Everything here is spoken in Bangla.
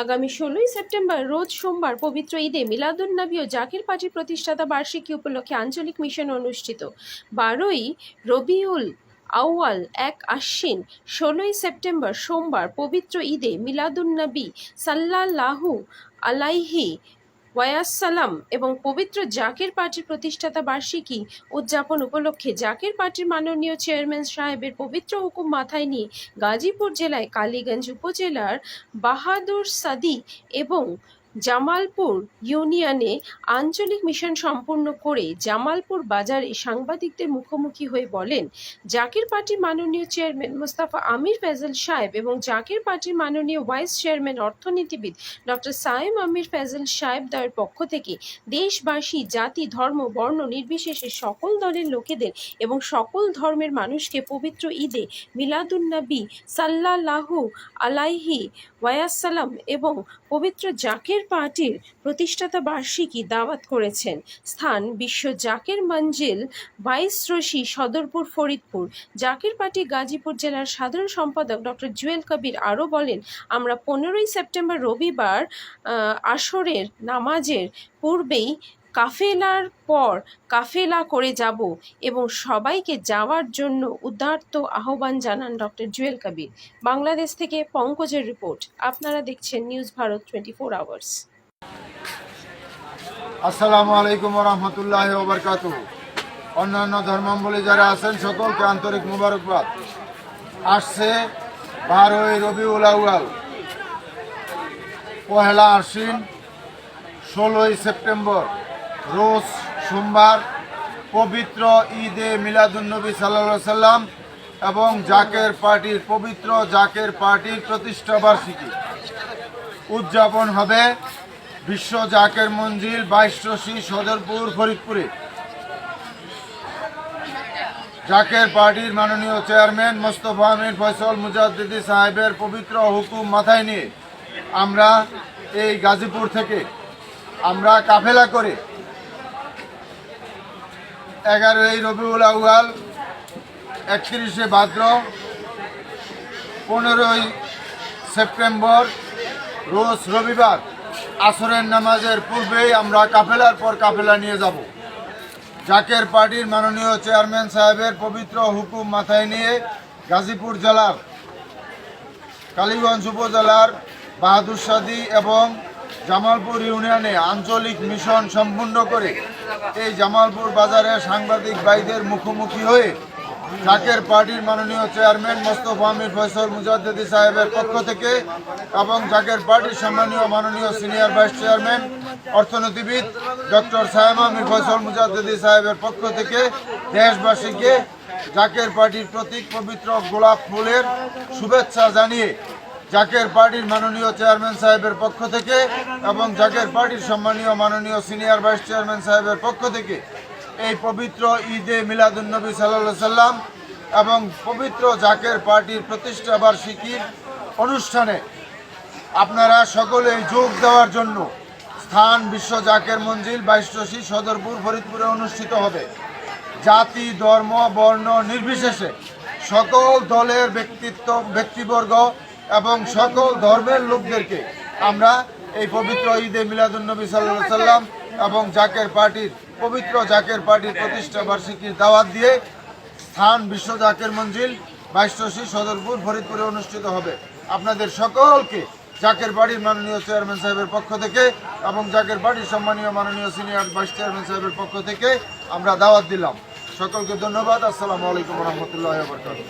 আগামী ১৬ই সেপ্টেম্বর রোজ সোমবার পবিত্র ঈদে মিলাদুন্নবী ও জাকির পার্টির প্রতিষ্ঠাতা বার্ষিকী উপলক্ষে আঞ্চলিক মিশন অনুষ্ঠিত। ১২ই রবিউল আউয়াল ১ আশ্বিন ১৬ই সেপ্টেম্বর সোমবার পবিত্র ঈদে মিলাদুন্নবী সাল্লাল্লাহু আলাইহি ওয়াসাল্লাম এবং পবিত্র জাকির পার্টির প্রতিষ্ঠাতা বার্ষিকী উদযাপন উপলক্ষে জাকির পার্টির মাননীয় চেয়ারম্যান সাহেবের পবিত্র হুকুম মাথায় নিয়ে গাজীপুর জেলায় কালীগঞ্জ উপজেলার বাহাদুর সাদি এবং জামালপুর ইউনিয়নে আঞ্চলিক মিশন সম্পূর্ণ করে জামালপুর বাজারে সাংবাদিকদের মুখোমুখি হয়ে বলেন, জাকির পার্টির মাননীয় চেয়ারম্যান মোস্তফা আমির ফেজল সাহেব এবং জাকির পার্টির মাননীয় ভাইস চেয়ারম্যান অর্থনীতিবিদ ডক্টর সায়েম আমির ফেজল সাহেব দ্বয়ের পক্ষ থেকে দেশবাসী, জাতি, ধর্ম, বর্ণ নির্বিশেষে সকল দলের লোকেদের এবং সকল ধর্মের মানুষকে পবিত্র ঈদে মিলাদুন্নবী সাল্লাল্লাহু আলাইহি ওয়াসাল্লাম এবং পবিত্র জাকির পার্টির প্রতিষ্ঠাতা বার্ষিকী দাওয়াত করেছেন। স্থান বিশ্ব জাকির মঞ্জিল, ২২ রশি, সদরপুর, ফরিদপুর। জাকির পার্টি গাজীপুর জেলার সাধারণ সম্পাদক ডক্টর জুয়েল কবির আরও বলেন, আমরা ১৫ই সেপ্টেম্বর রবিবার আসরের নামাজের পূর্বেই কাফেলার পর কাফেলা করে যাব এবং সবাইকে যাওয়ার জন্য উদাত্ত আহ্বান জানান ডক্টর জুয়েল কবির। বাংলাদেশ থেকে পঙ্কজের রিপোর্ট। আপনারা দেখছেন নিউজ ভারত 24 আওয়ার্স। আসসালামু আলাইকুম ওয়া রাহমাতুল্লাহি ওয়া বারাকাতুহু। অন্যান্য ধর্মাবলম্বী যারা আছেন সকলকে আন্তরিক মোবারকবাদ। আসছে ১২ই রবিউল আউয়াল, পহেলা আশ্বিন, ১৬ই সেপ্টেম্বর রোজ সোমবার পবিত্র ঈদে মিলাদুন্নবী সাল্লাল্লাহু আলাইহি সাল্লাম এবং জাকের পার্টির পবিত্র জাকের পার্টির প্রতিষ্ঠা বার্ষিকী উদযাপন হবে বিশ্ব জাকের মঞ্জিল, ২২ রশি, সদরপুর, ফরিদপুরে। জাকের পার্টির মাননীয় চেয়ারম্যান মোস্তফা আমির ফয়সল মুজাদ্দিদি সাহেবের পবিত্র হুকুম মাথায় নিয়ে আমরা এই গাজীপুর থেকে আমরা কাফেলা করে ১১ই রবিউল আউয়াল, ৩১শে ভাদ্র, ১৫ই সেপ্টেম্বর রোজ রবিবার আসরের নামাজের পূর্বেই আমরা কাফেলার পর কাফেলা নিয়ে যাব। জাকের পার্টির মাননীয় চেয়ারম্যান সাহেবের পবিত্র হুকুম মাথায় নিয়ে গাজীপুর জেলার কালীগঞ্জ উপজেলার বাহাদুর সাদি এবং জামালপুর ইউনিয়নে আঞ্চলিক মিশন সম্পূর্ণ করে এই জামালপুর বাজারে সাংবাদিক ভাইদের মুখোমুখি হয়ে জাকের পার্টির মাননীয় চেয়ারম্যান মোস্তফা আমির ফয়সল মুজাদ্দিদি সাহেবের পক্ষ থেকে এবং জাকের পার্টির সম্মানীয় মাননীয় সিনিয়র ভাইস চেয়ারম্যান অর্থনীতিবিদ ডক্টর সায়েম আমির ফয়সল মুজাদ্দিদি সাহেবের পক্ষ থেকে দেশবাসীকে জাকের পার্টির প্রতীক পবিত্র গোলাপ ফুলের শুভেচ্ছা জানিয়ে জাকের পার্টির মাননীয় চেয়ারম্যান সাহেবের পক্ষ থেকে এবং জাকের পার্টির সম্মানীয় মাননীয় সিনিয়র ভাইস চেয়ারম্যান সাহেবের পক্ষ থেকে এই পবিত্র ঈদে মিলাদুন্নবী সাল্লাল্লাহু আলাইহি সাল্লাম এবং পবিত্র জাকের পার্টির প্রতিষ্ঠা বার্ষিকীর অনুষ্ঠানে আপনারা সকলেই যোগ দেওয়ার জন্য স্থান বিশ্ব জাকের মঞ্জিল, ২২ রশি, সদরপুর, ফরিদপুরে অনুষ্ঠিত হবে। জাতি, ধর্ম, বর্ণ নির্বিশেষে সকল দলের ব্যক্তিবর্গ এবং সকল ধর্মের লোকদেরকে আমরা এই পবিত্র ঈদে মিলাদুন্নবী সাল্লাল্লাহু আলাইহি সাল্লাম এবং জাকের পার্টির পবিত্র জাকের পার্টির প্রতিষ্ঠা বার্ষিকীর দাওয়াত দিয়ে স্থান বিশ্ব জাকের মঞ্জিল, ২২ রশি, সদরপুর, ফরিদপুরে অনুষ্ঠিত হবে। আপনাদের সকলকে জাকের পার্টির মাননীয় চেয়ারম্যান সাহেবের পক্ষ থেকে এবং জাকের পার্টির সম্মানীয় মাননীয় সিনিয়র ভাইস চেয়ারম্যান সাহেবের পক্ষ থেকে আমরা দাওয়াত দিলাম। সকলকে ধন্যবাদ। আসসালামু আলাইকুম ওয়া রাহমাতুল্লাহি ওয়া বারাকাতুহু।